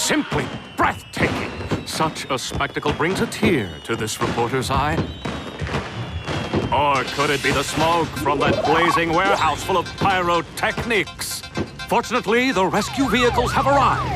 Simply breathtaking. Such a spectacle brings a tear to this reporter's eye. Or could it be the smoke from that blazing warehouse full of pyrotechnics? Fortunately, the rescue vehicles have arrived.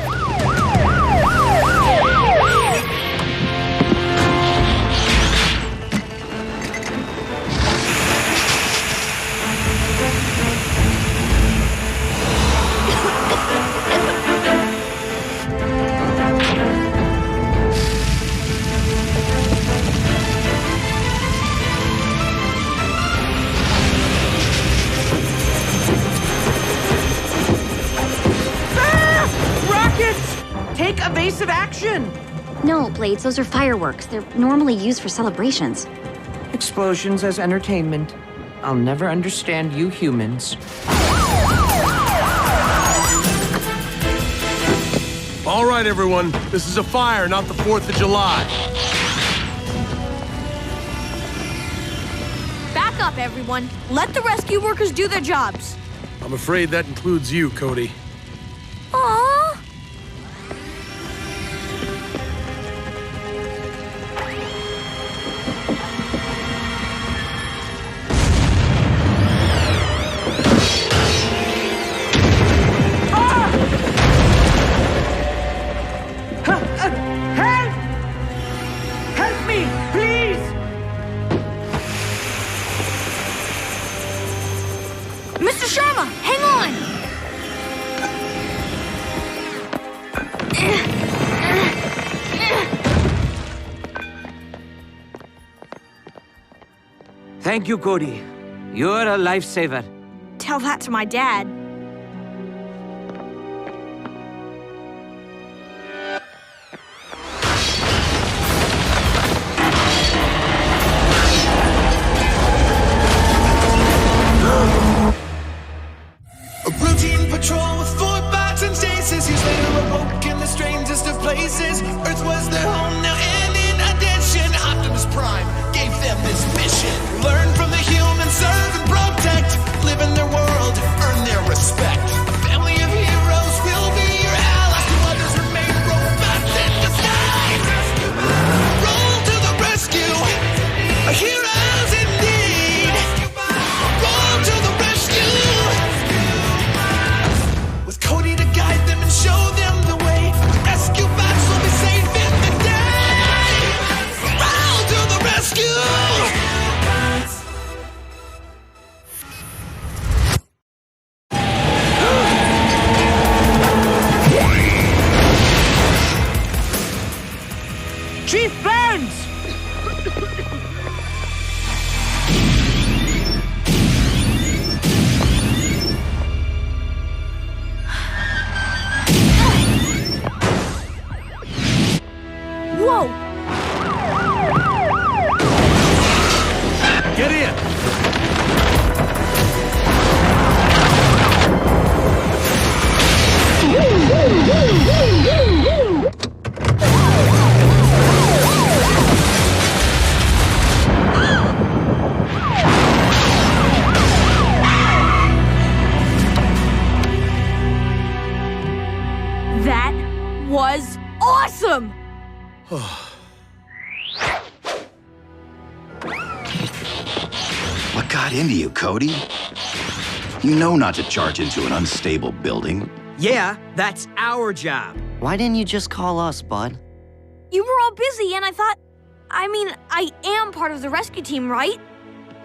Take evasive action! No, Blades, those are fireworks. They're normally used for celebrations. Explosions as entertainment. I'll never understand you humans. All right, everyone. This is a fire, not the 4th of July. Back up, everyone. Let the rescue workers do their jobs. I'm afraid that includes you, Cody. Aww. Mr. Sharma, hang on! Thank you, Cody. You're a lifesaver. Tell that to my dad. A routine patrol with 4 bots and stasis. Years later awoke in the strangest of places. Earth was their home now, and in addition, Optimus Prime gave them this mission. Learn from the humans, serve and protect. Live in their world, earn their respect. A family of heroes will be your allies. To others remain robots in disguise. Roll to the rescue. Heroes indeed. Roll to the rescue. With Cody to guide them and show them the way, rescue bots will be saving the day. Roll to the rescue! Chief Burns! Whoa! Get in! That was awesome! What got into you, Cody? You know not to charge into an unstable building. Yeah, that's our job. Why didn't you just call us, bud? You were all busy, and I thought... I am part of the rescue team, right?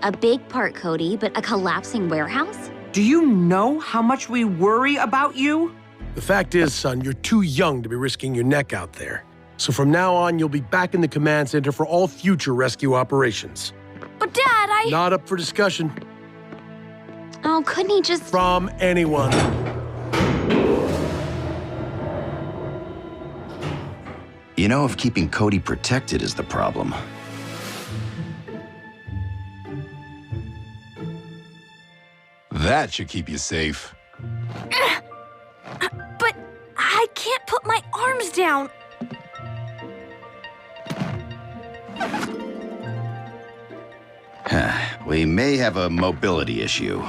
A big part, Cody, but a collapsing warehouse? Do you know how much we worry about you? The fact is, son, you're too young to be risking your neck out there. So from now on, you'll be back in the command center for all future rescue operations. But Dad, Not up for discussion Oh, couldn't he just... from anyone. You know if keeping Cody protected is the problem. That should keep you safe. But I can't put my arms down. We may have a mobility issue.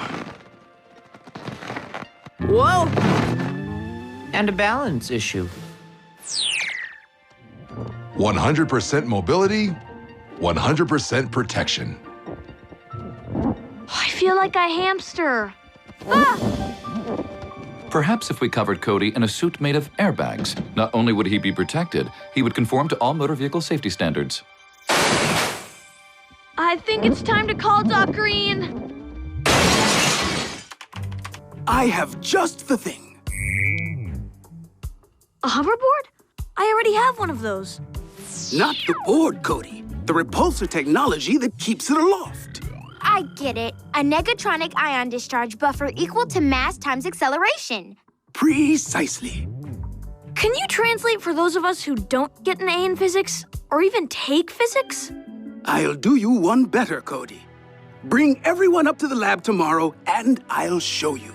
Whoa! And a balance issue. 100% mobility, 100% protection. I feel like a hamster. Perhaps if we covered Cody in a suit made of airbags, not only would he be protected, he would conform to all motor vehicle safety standards. I think it's time to call Doc Green. I have just the thing. A hoverboard? I already have one of those. Not the board, Cody. The repulsor technology that keeps it aloft. I get it. A negatronic ion discharge buffer equal to mass times acceleration. Precisely. Can you translate for those of us who don't get an A in physics, or even take physics? I'll do you one better, Cody. Bring everyone up to the lab tomorrow, and I'll show you.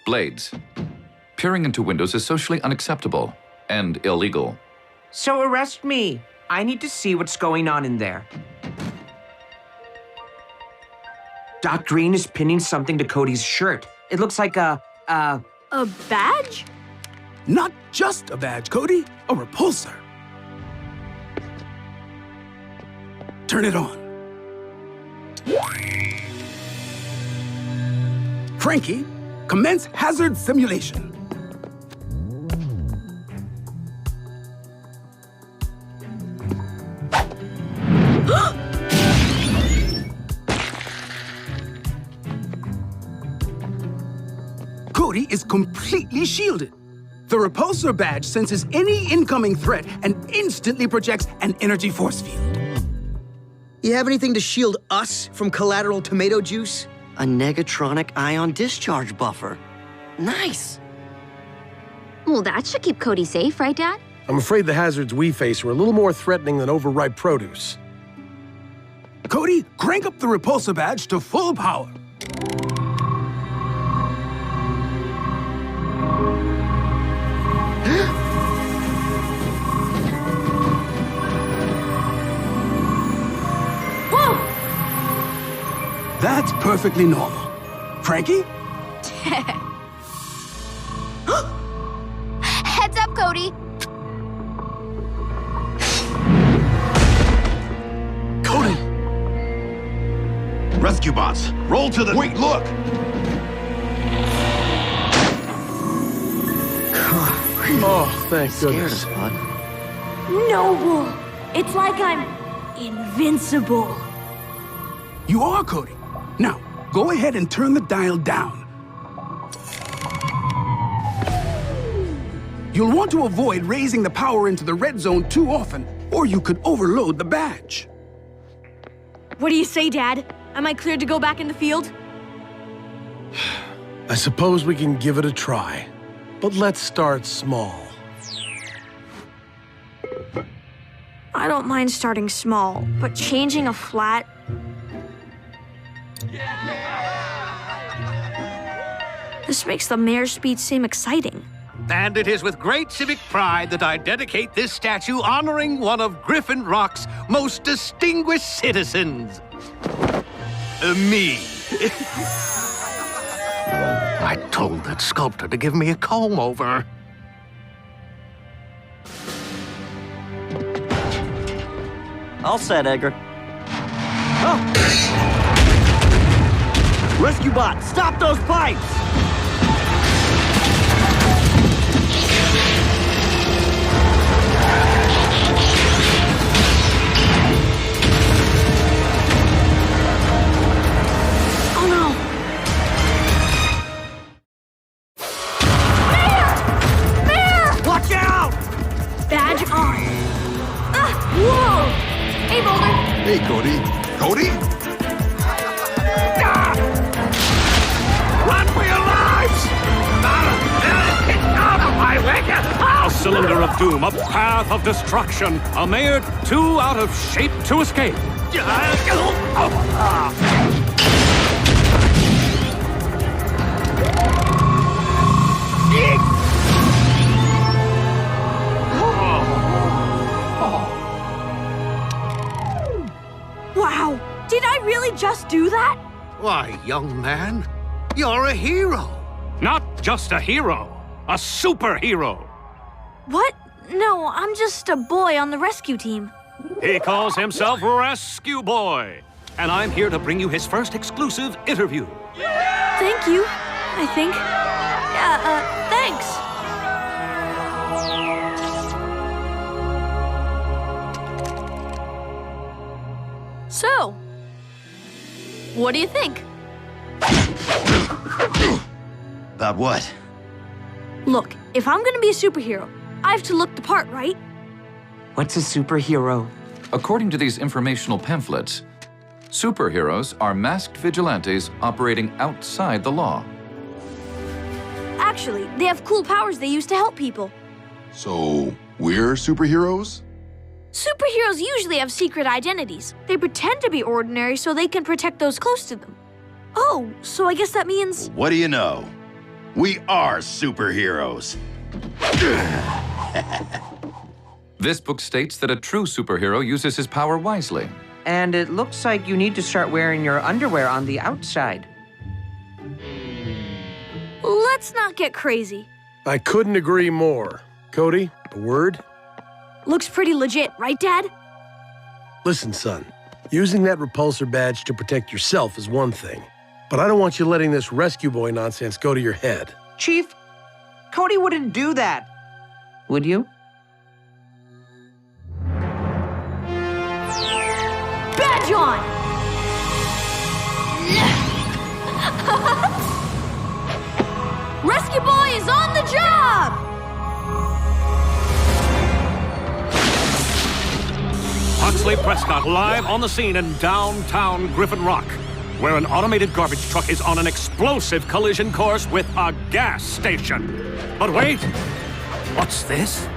Blades. Peering into windows is socially unacceptable and illegal. So arrest me. I need to see what's going on in there. Doc Green is pinning something to Cody's shirt. It looks like a badge? Not just a badge, Cody. A repulsor. Turn it on. Frankie, commence hazard simulation. Cody is completely shielded. The repulsor badge senses any incoming threat and instantly projects an energy force field. You have anything to shield us from collateral tomato juice? A negatronic ion discharge buffer. Nice. Well, that should keep Cody safe, right, Dad? I'm afraid the hazards we face are a little more threatening than overripe produce. Cody, crank up the repulsor badge to full power. That's perfectly normal. Frankie? Heads up, Cody. Cody! Rescue bots, roll to the... Wait, look! Oh, thank Scared goodness. us, bud. Noble. It's like I'm invincible. You are, Cody. Now, go ahead and turn the dial down. You'll want to avoid raising the power into the red zone too often, or you could overload the badge. What do you say, Dad? Am I cleared to go back in the field? I suppose we can give it a try. But let's start small. I don't mind starting small, but changing a flat... This makes the mayor's speech seem exciting. And it is with great civic pride that I dedicate this statue honoring one of Griffin Rock's most distinguished citizens. Me. I told that sculptor to give me a comb-over. All set, Edgar. Oh! Rescue bot, stop those pipes! Oh no! Mayor! Watch out! Badge on. Whoa! Hey, Boulder. Hey, Cody. Cody? Run for your lives! Get out of my way! A cylinder of doom, a path of destruction. A mayor too out of shape to escape. Wow! Did I really just do that? Why, young man, You're a hero. Not just a hero, a superhero. What? No, I'm just a boy on the rescue team. He calls himself Rescue Boy. And I'm here to bring you his first exclusive interview. Thank you, I think. Thanks. So, what do you think? About what? Look, if I'm gonna be a superhero, I have to look the part, right? What's a superhero? According to these informational pamphlets, superheroes are masked vigilantes operating outside the law. Actually, they have cool powers they use to help people. So, we're superheroes? Superheroes usually have secret identities. They pretend to be ordinary so they can protect those close to them. Oh, so I guess that means... What do you know? We are superheroes. This book states that a true superhero uses his power wisely. And it looks like you need to start wearing your underwear on the outside. Let's not get crazy. I couldn't agree more. Cody, a word? Looks pretty legit, right, Dad? Listen, son. Using that repulsor badge to protect yourself is one thing. But I don't want you letting this rescue boy nonsense go to your head. Chief, Cody wouldn't do that. Would you? Badge on! Rescue Boy is on the job! Huxley Prescott live on the scene in downtown Griffin Rock, where an automated garbage truck is on an explosive collision course with a gas station. But wait, what's this?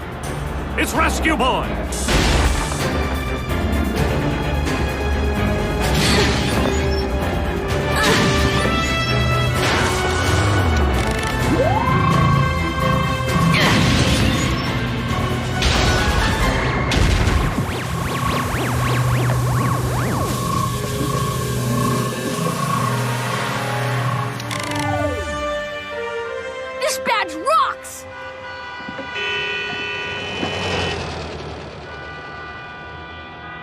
It's Rescue Boy! This badge rocks!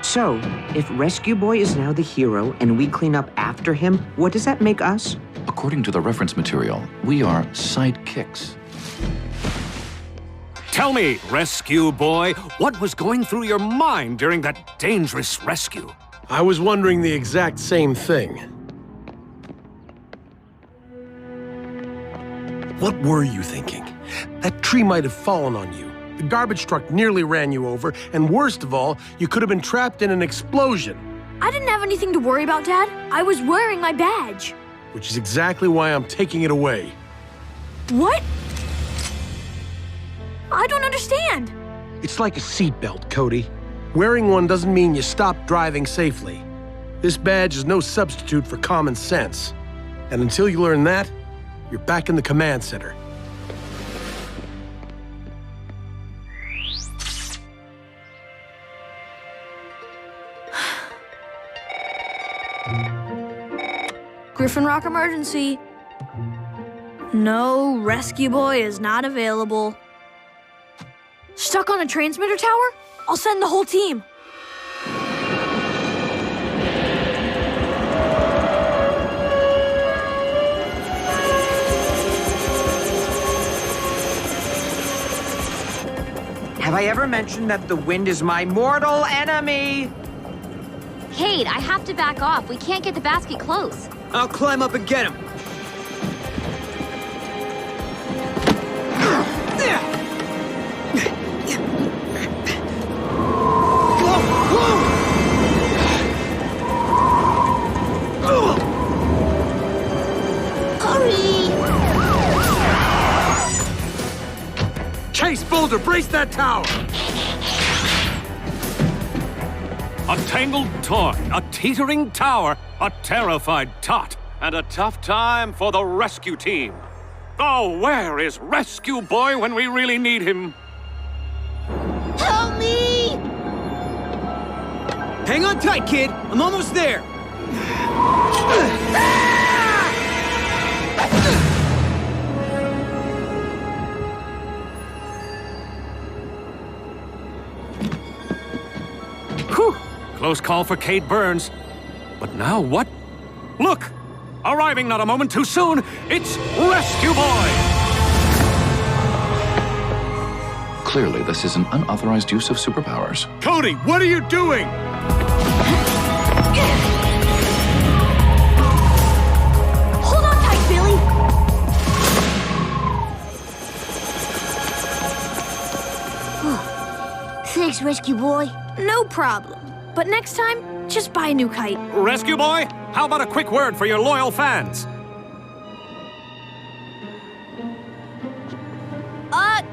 So, if Rescue Boy is now the hero and we clean up after him, what does that make us? According to the reference material, we are sidekicks. Tell me, Rescue Boy, what was going through your mind during that dangerous rescue? I was wondering the exact same thing. What were you thinking? That tree might have fallen on you. The garbage truck nearly ran you over, and worst of all, you could have been trapped in an explosion. I didn't have anything to worry about, Dad. I was wearing my badge. Which is exactly why I'm taking it away. What? I don't understand. It's like a seatbelt, Cody. Wearing one doesn't mean you stop driving safely. This badge is no substitute for common sense. And until you learn that, you're back in the command center. Griffin Rock emergency. No, Rescue Boy is not available. Stuck on a transmitter tower? I'll send the whole team. Have I ever mentioned that the wind is my mortal enemy? Cade, I have to back off. We can't get the basket close. I'll climb up and get him. Chase Boulder, brace that tower! A tangled toy, a teetering tower, a terrified Tot, and a tough time for the rescue team. Oh, where is Rescue Boy when we really need him? Help me! Hang on tight, kid. I'm almost there. Whew! Close call for Kate Burns. But now what? Look! Arriving not a moment too soon, it's Rescue Boy! Clearly, this is an unauthorized use of superpowers. Cody, what are you doing? Hold on tight, Billy. Thanks, Rescue Boy. No problem. But next time, just buy a new kite. Rescue Boy, how about a quick word for your loyal fans?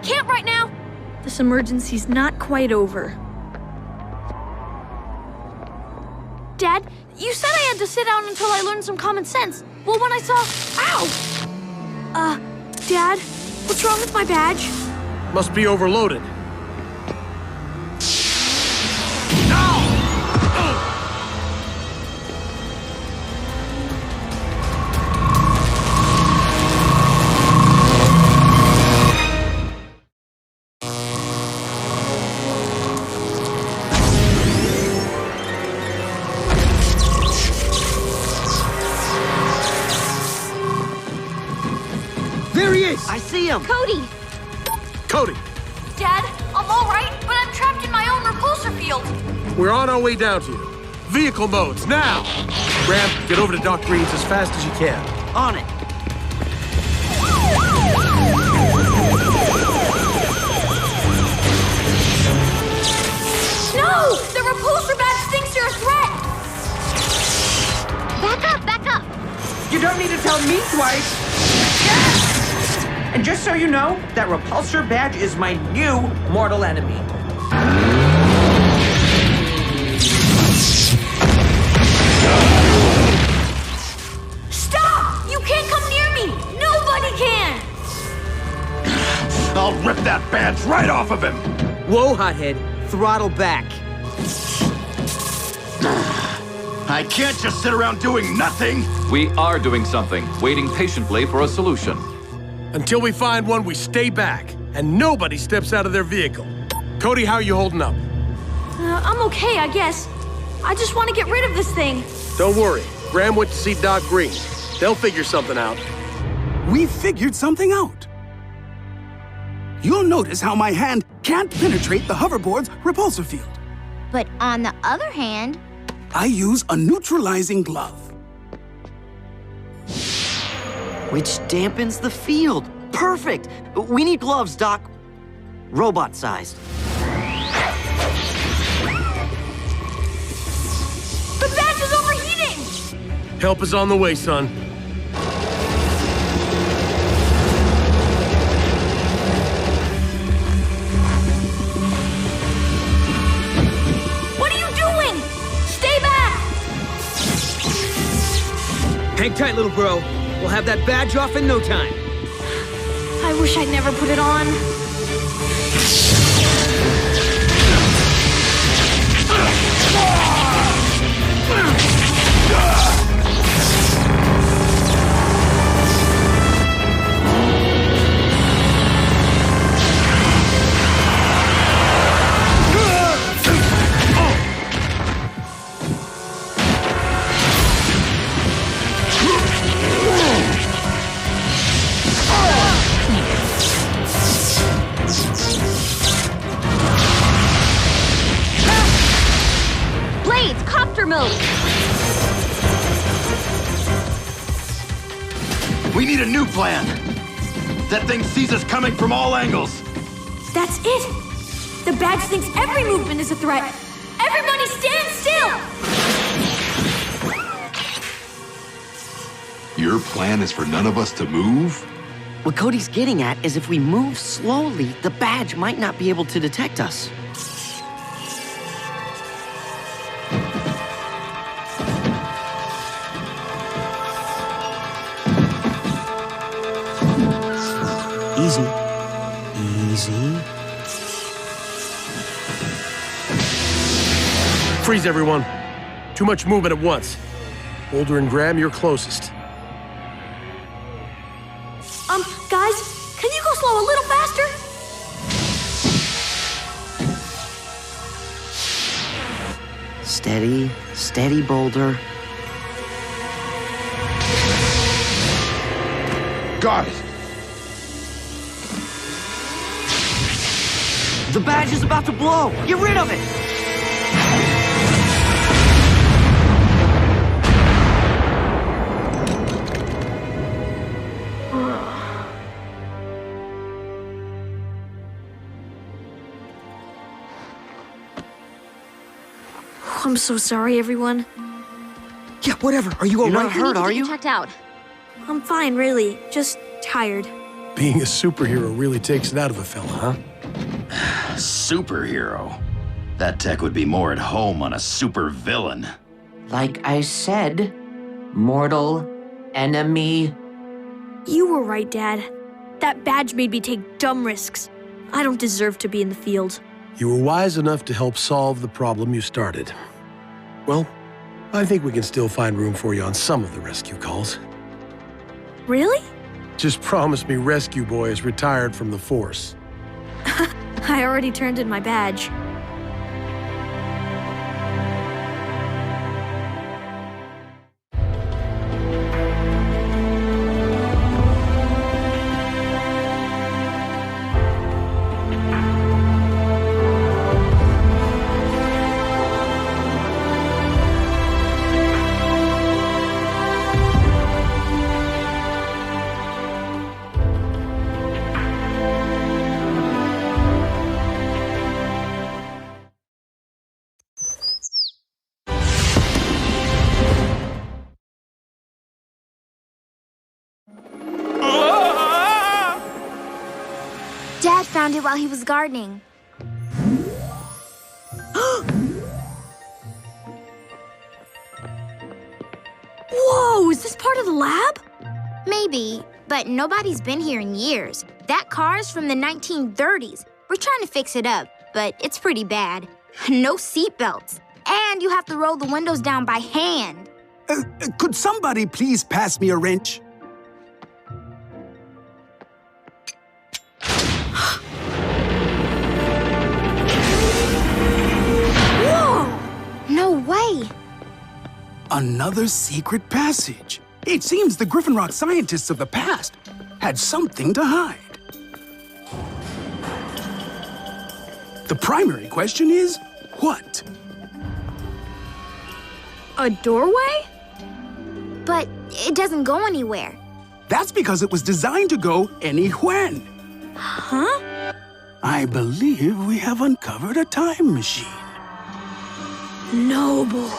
Can't right now. This emergency's not quite over. Dad, you said I had to sit down until I learned some common sense. Well, when I saw... Ow! Dad, what's wrong with my badge? Must be overloaded. There he is! I see him! Cody! Cody, Dad, I'm all right, but I'm trapped in my own repulsor field. we're on our way down to you. Vehicle modes, now! Graham, get over to Doc Green's as fast as you can. On it! No! The repulsor badge thinks you're a threat! Back up, back up! You don't need to tell me twice. And just so you know, that repulsor badge is my new mortal enemy. Stop! You can't come near me! Nobody can! I'll rip that badge right off of him! Whoa, hothead. Throttle back. I can't just sit around doing nothing! We are doing something, waiting patiently for a solution. Until we find one, we stay back, and nobody steps out of their vehicle. Cody, how are you holding up? I'm okay, I guess. I just want to get rid of this thing. Don't worry. Graham went to see Doc Green. They'll figure something out. We figured something out. You'll notice how my hand can't penetrate the hoverboard's repulsor field. But on the other hand, I use a neutralizing glove. Which dampens the field. Perfect! We need gloves, Doc. Robot-sized. The badge is overheating! Help is on the way, son. What are you doing? Stay back! Hang tight, little bro. We'll have that badge off in no time. I wish I'd never put it on. Blades, copter mode! We need a new plan! That thing sees us coming from all angles! That's it! The badge thinks every movement is a threat! Everybody stand still! Your plan is for none of us to move? What Cody's getting at is if we move slowly, the badge might not be able to detect us. Easy. Easy. Freeze, everyone. Too much movement at once. Boulder and Graham, you're closest. Guys, can you go slow a little faster? Steady, steady, Boulder. Got it. The badge is about to blow! Get rid of it! I'm so sorry, everyone. Yeah, whatever. Are you all right? We need to get you checked out. I'm fine, really. Just tired. Being a superhero really takes it out of a fella, huh? Superhero? That tech would be more at home on a super villain. Like I said, mortal enemy. You were right, Dad. That badge made me take dumb risks. I don't deserve to be in the field. You were wise enough to help solve the problem you started. Well, I think we can still find room for you on some of the rescue calls. Really? Just promise me Rescue Boy is retired from the force. I already turned in my badge. Dad found it while he was gardening. Whoa, is this part of the lab? Maybe, but nobody's been here in years. That car's from the 1930s. We're trying to fix it up, but it's pretty bad. No seat belts. And you have to roll the windows down by hand. Could somebody please pass me a wrench? Whoa! No way! Another secret passage. It seems the Griffin Rock scientists of the past had something to hide. The primary question is, what? A doorway? But it doesn't go anywhere. That's because it was designed to go any-when. Huh? I believe we have uncovered a time machine. Noble.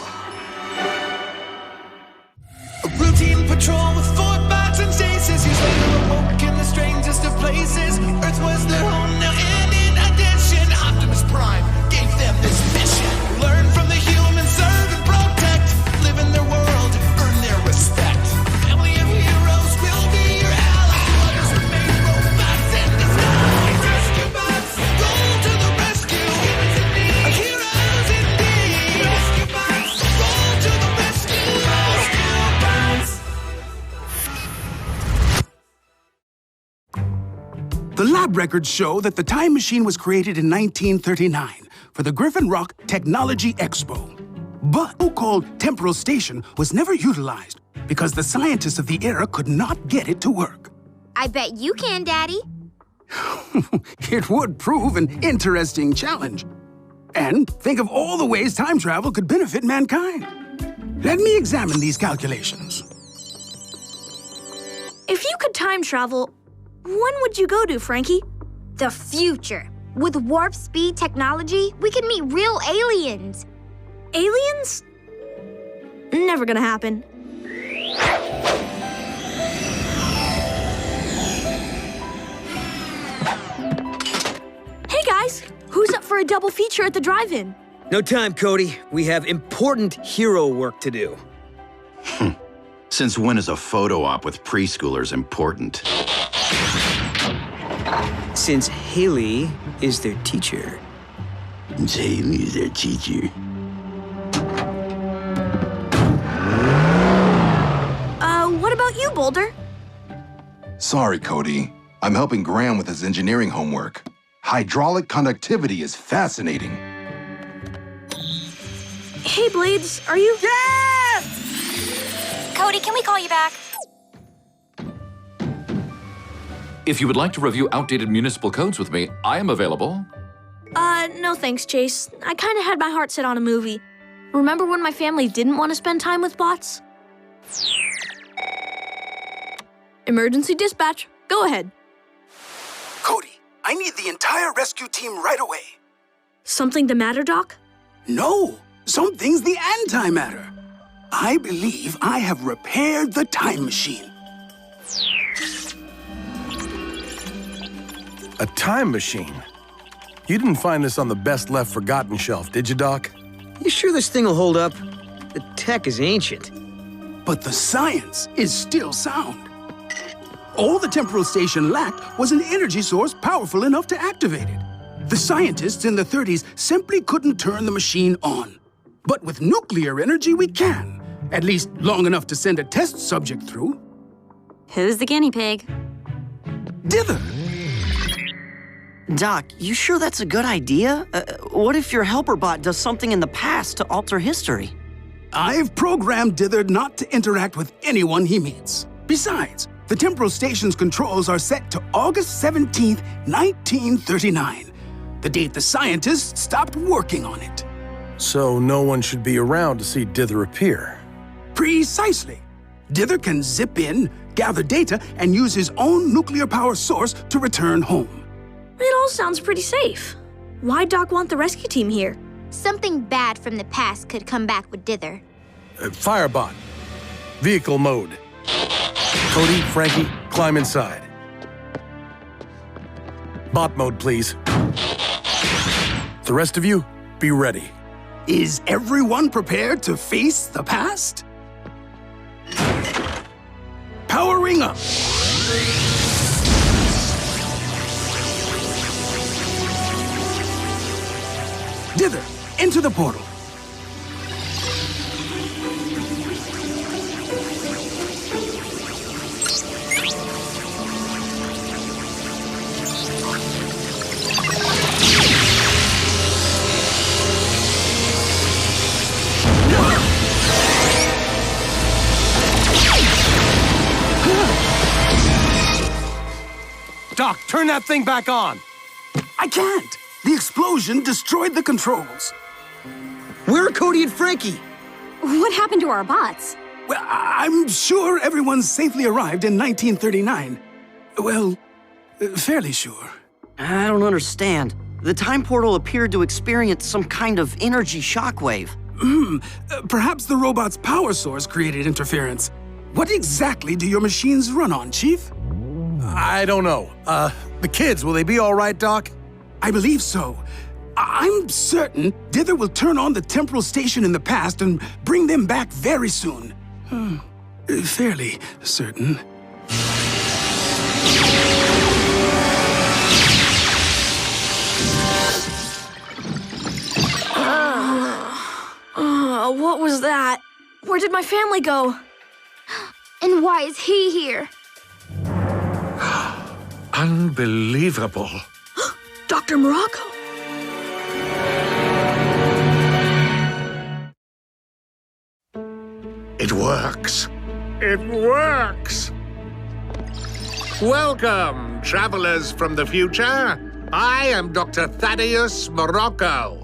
A routine patrol with 4 bots and stasis. Years later, awoke in the strangest of places. Earth was their home now, and in addition, Optimus Prime gave them this mission. Learn from the humans, serve and protect. Live in their world, earn their respect. Family of heroes will be your allies. Others remain robots in disguise. Rescue bots, go to the rescue. Heroes indeed. Rescue bots, go to the rescue. Rescue bots. The lab records show that the time machine was created in 1939 for the Griffin Rock Technology Expo. But the so-called temporal station was never utilized because the scientists of the era could not get it to work. I bet you can, Daddy. It would prove an interesting challenge. And think of all the ways time travel could benefit mankind. Let me examine these calculations. If you could time travel, when would you go to, Frankie? The future. With warp speed technology, we can meet real aliens. Aliens? Never gonna happen. Hey guys, who's up for a double feature at the drive-in? No time, Cody. We have important hero work to do. Since when is a photo op with preschoolers important? Since Haley is their teacher. Since Haley is their teacher. What about you, Boulder? Sorry, Cody. I'm helping Graham with his engineering homework. Hydraulic conductivity is fascinating. Hey, Blades, are you... Yes! Cody, can we call you back? If you would like to review outdated municipal codes with me, I am available. No thanks, Chase. I kind of had my heart set on a movie. Remember when my family didn't want to spend time with bots? Emergency dispatch. Go ahead. Cody, I need the entire rescue team right away. Something the matter, Doc? No, something's the antimatter. I believe I have repaired the time machine. A time machine? You didn't find this on the best left forgotten shelf, did you, Doc? You sure this thing will hold up? The tech is ancient. But the science is still sound. All the temporal station lacked was an energy source powerful enough to activate it. The scientists in the 30s simply couldn't turn the machine on. But with nuclear energy, we can. At least long enough to send a test subject through. Who's the guinea pig? Dither! Doc, you sure that's a good idea? What if your helper bot does something in the past to alter history? I've programmed Dither not to interact with anyone he meets. Besides, the temporal station's controls are set to August 17th, 1939, the date the scientists stopped working on it. So no one should be around to see Dither appear. Precisely. Dither can zip in, gather data, and use his own nuclear power source to return home. It all sounds pretty safe. Why'd Doc want the rescue team here? Something bad from the past could come back with Dither. Firebot. Vehicle mode. Cody, Frankie, climb inside. Bot mode, please. The rest of you, be ready. Is everyone prepared to face the past? Powering up. Dither, into the portal. Doc, turn that thing back on. I can't. The explosion destroyed the controls. Where are Cody and Frankie? What happened to our bots? Well, I'm sure everyone's safely arrived in 1939. Well, fairly sure. I don't understand. The time portal appeared to experience some kind of energy shockwave. Perhaps the robot's power source created interference. What exactly do your machines run on, Chief? I don't know. The kids, will they be all right, Doc? I believe so. I'm certain Dither will turn on the temporal station in the past and bring them back very soon. Fairly certain. What was that? Where did my family go? And why is he here? Unbelievable. Dr. Morocco. It works. It works. Welcome, travelers from the future. I am Dr. Thaddeus Morocco.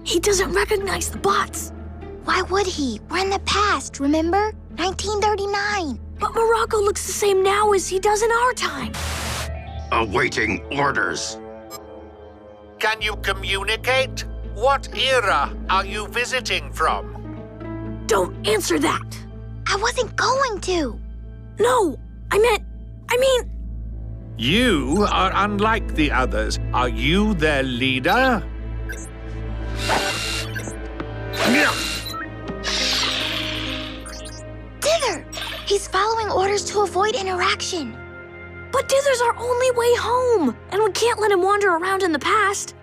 He doesn't recognize the bots. Why would he? We're in the past, remember? 1939. But Morocco looks the same now as he does in our time. Awaiting orders. Can you communicate? What era are you visiting from? Don't answer that. I wasn't going to. No, I mean... You are unlike the others. Are you their leader? Dither! He's following orders to avoid interaction. But Dither's our only way home, and we can't let him wander around in the past.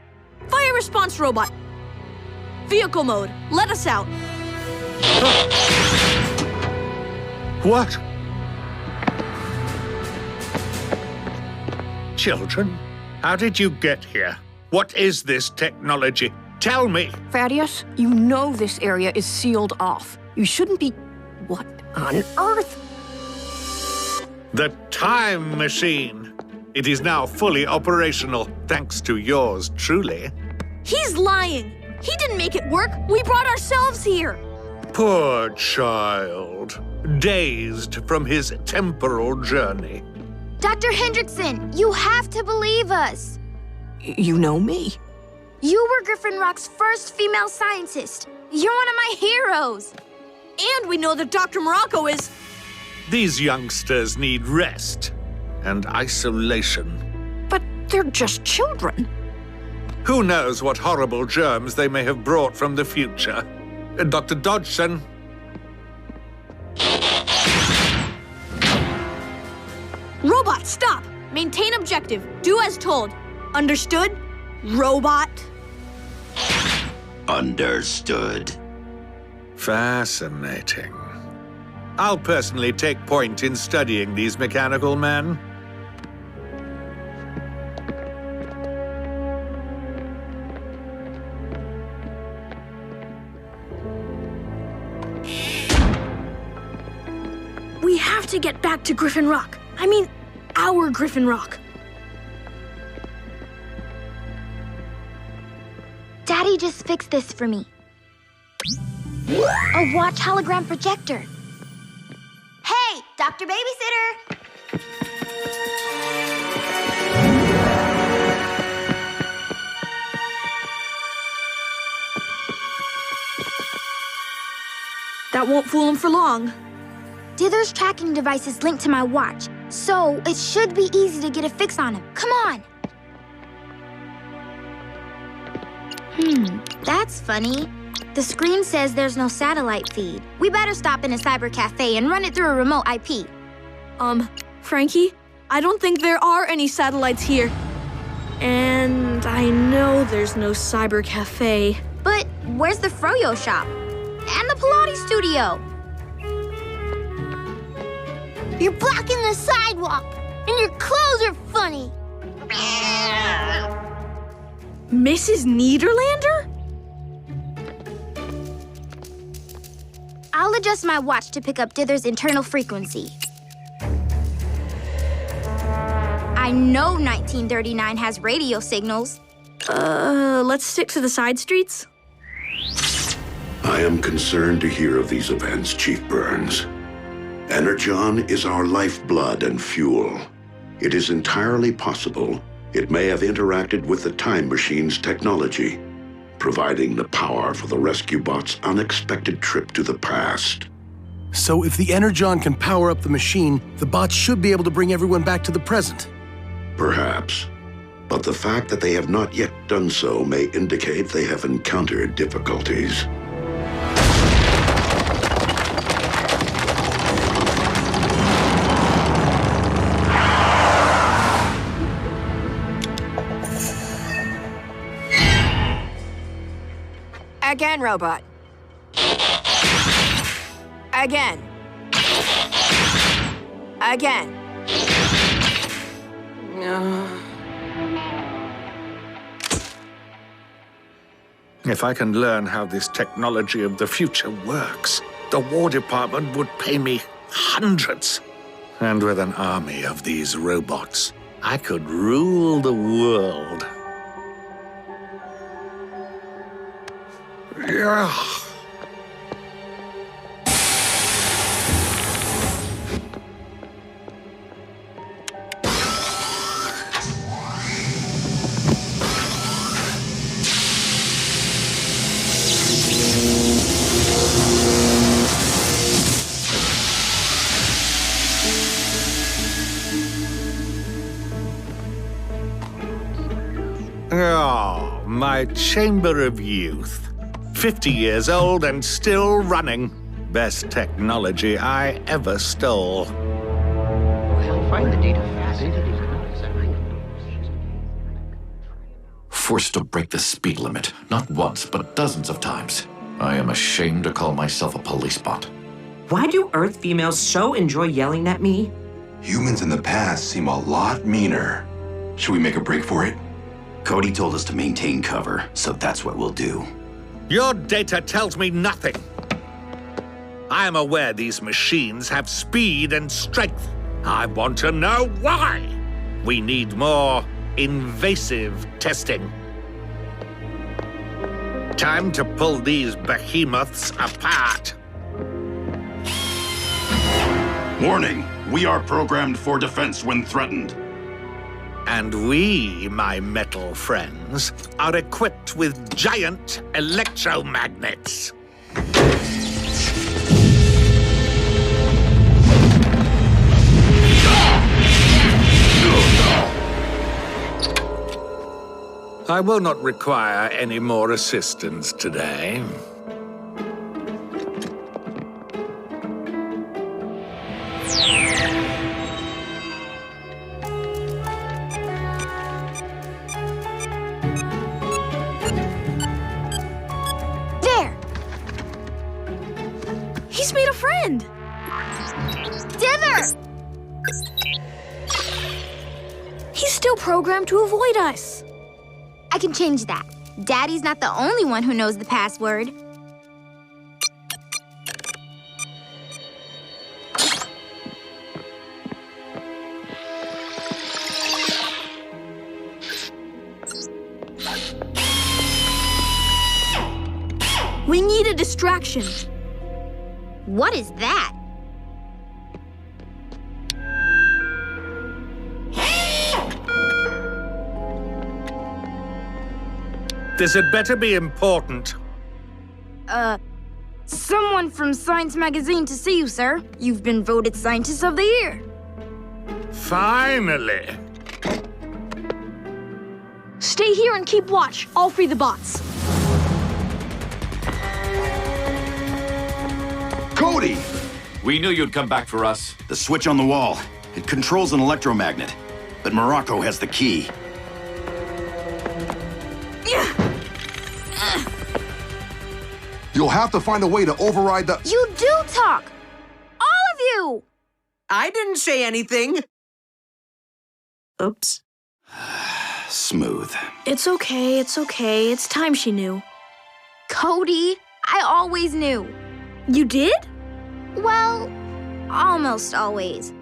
Fire response robot. Vehicle mode, let us out. What? Children, how did you get here? What is this technology? Tell me. Thaddeus, you know this area is sealed off. You shouldn't be... What on earth? The time machine. It is now fully operational, thanks to yours truly. He's lying. He didn't make it work. We brought ourselves here. Poor child. Dazed from his temporal journey. Dr. Hendrickson, you have to believe us. You know me. You were Griffin Rock's first female scientist. You're one of my heroes. And we know that Dr. Morocco is... These youngsters need rest and isolation. But they're just children. Who knows what horrible germs they may have brought from the future? Dr. Dodgson? Robot, stop! Maintain objective. Do as told. Understood? Robot? Understood. Fascinating. I'll personally take point in studying these mechanical men. We have to get back to Griffin Rock. I mean, our Griffin Rock. Daddy just fixed this for me. A watch hologram projector. Hey, Dr. Babysitter! That won't fool him for long. Dither's tracking device is linked to my watch, so it should be easy to get a fix on him. Come on! That's funny. The screen says there's no satellite feed. We better stop in a cyber cafe and run it through a remote IP. Frankie, I don't think there are any satellites here. And I know there's no cyber cafe. But where's the Froyo shop? And the Pilates studio? You're blocking the sidewalk, and your clothes are funny. Mrs. Niederlander? I'll adjust my watch to pick up Dither's internal frequency. I know 1939 has radio signals. Let's stick to the side streets. I am concerned to hear of these events, Chief Burns. Energon is our lifeblood and fuel. It is entirely possible it may have interacted with the time machine's technology, providing the power for the rescue bot's unexpected trip to the past. So if the Energon can power up the machine, the bots should be able to bring everyone back to the present. Perhaps. But the fact that they have not yet done so may indicate they have encountered difficulties. Again, robot. Again. Again. If I can learn how this technology of the future works, the War Department would pay me hundreds. And with an army of these robots, I could rule the world. Yeah. Oh, my chamber of youth. 50 years old and still running. Best technology I ever stole. Well, find the data fast. Forced to break the speed limit, not once, but dozens of times. I am ashamed to call myself a police bot. Why do Earth females so enjoy yelling at me? Humans in the past seem a lot meaner. Should we make a break for it? Cody told us to maintain cover, so that's what we'll do. Your data tells me nothing. I am aware these machines have speed and strength. I want to know why. We need more invasive testing. Time to pull these behemoths apart. Warning, we are programmed for defense when threatened. And we, my metal friends, are equipped with giant electromagnets. I will not require any more assistance today. There! He's made a friend! Dither! He's still programmed to avoid us. I can change that. Daddy's not the only one who knows the password. We need a distraction. What is that? This had better be important. Someone from Science Magazine to see you, sir. You've been voted Scientist of the Year. Finally! Stay here and keep watch. I'll free the bots. Cody! We knew you'd come back for us. The switch on the wall. It controls an electromagnet. But Morocco has the key. You'll have to find a way to override the... You do talk! All of you! I didn't say anything. Oops. Smooth. It's okay, it's okay. It's time she knew. Cody, I always knew. You did? Well, almost always.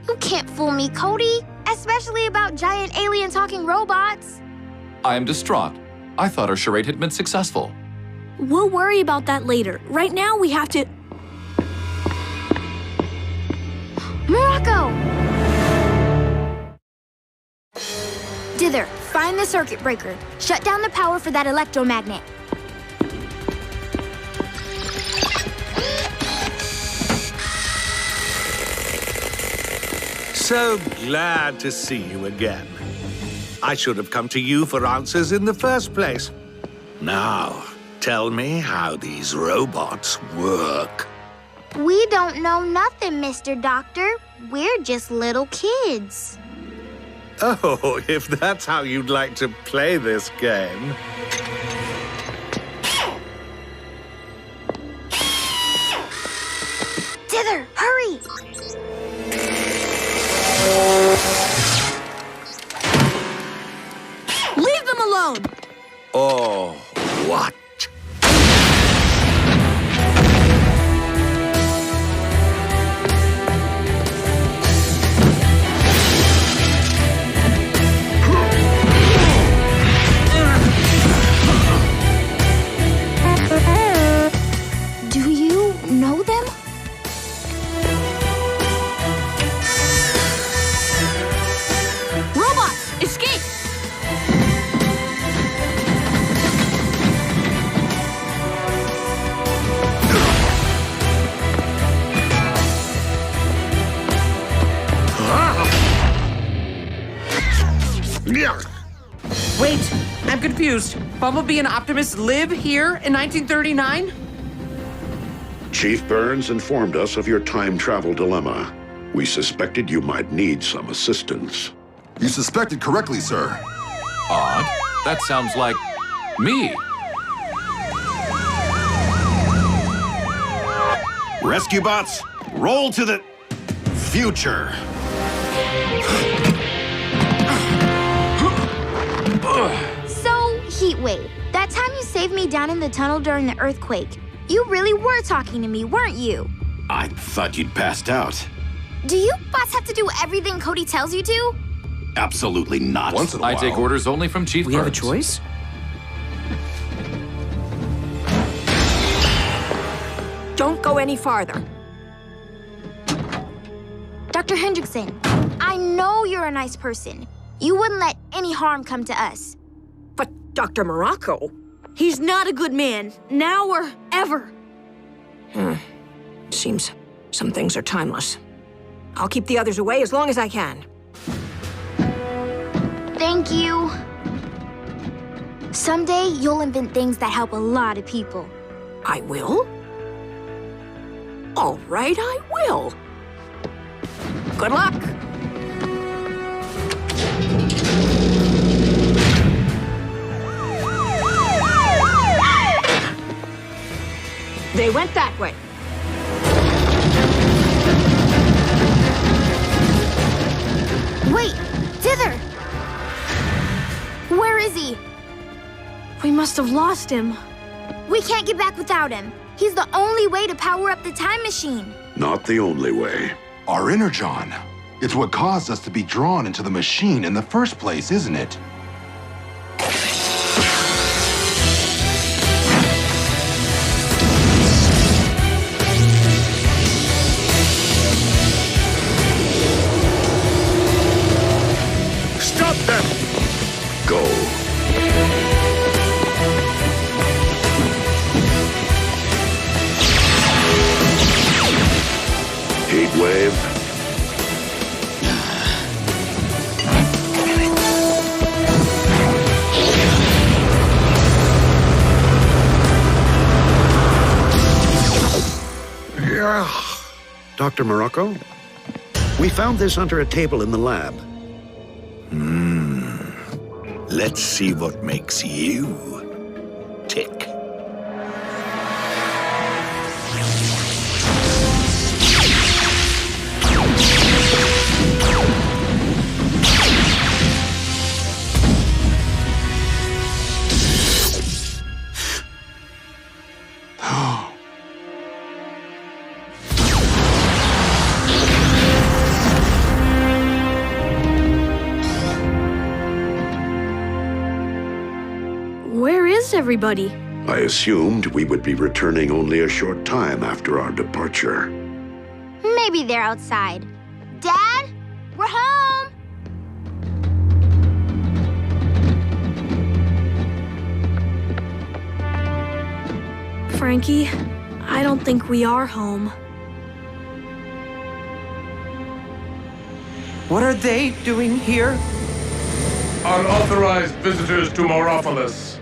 You can't fool me, Cody. Especially about giant alien talking robots. I am distraught. I thought our charade had been successful. We'll worry about that later. Right now, we have to... Morocco! Dither, find the circuit breaker. Shut down the power for that electromagnet. So glad to see you again. I should have come to you for answers in the first place. Now, tell me how these robots work. We don't know nothing, Mr. Doctor. We're just little kids. Oh, if that's how you'd like to play this game. Dither, hurry! Leave them alone! Oh, what? Do you know them? Robots, escape! Wait, I'm confused. Bumblebee and Optimus live here in 1939? Chief Burns informed us of your time travel dilemma. We suspected you might need some assistance. You suspected correctly, sir. Odd. That sounds like me. Rescue bots, roll to the future. Ugh. wait. That time you saved me down in the tunnel during the earthquake, you really were talking to me, weren't you? I thought you'd passed out. Do you bots have to do everything Cody tells you to? Absolutely not. Once in a while. I take orders only from Chief We have a Burns. choice? Don't go any farther. Dr. Hendrickson, I know you're a nice person. You wouldn't let any harm come to us. But Dr. Morocco, he's not a good man, now or ever. Seems some things are timeless. I'll keep the others away as long as I can. Thank you. Someday, you'll invent things that help a lot of people. I will? All right, I will. Good luck. They went that way. Wait, Dither! Where is he? We must have lost him. We can't get back without him. He's the only way to power up the time machine. Not the only way. Our energon. It's what caused us to be drawn into the machine in the first place, isn't it? Stop them! Go. Heat wave. Dr. Morocco, we found this under a table in the lab. Let's see what makes you tick. Where is everybody? I assumed we would be returning only a short time after our departure. Maybe they're outside. Dad, we're home! Frankie, I don't think we are home. What are they doing here? Unauthorized visitors to Moropolis.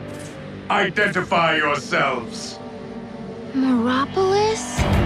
Identify yourselves. Moropolis?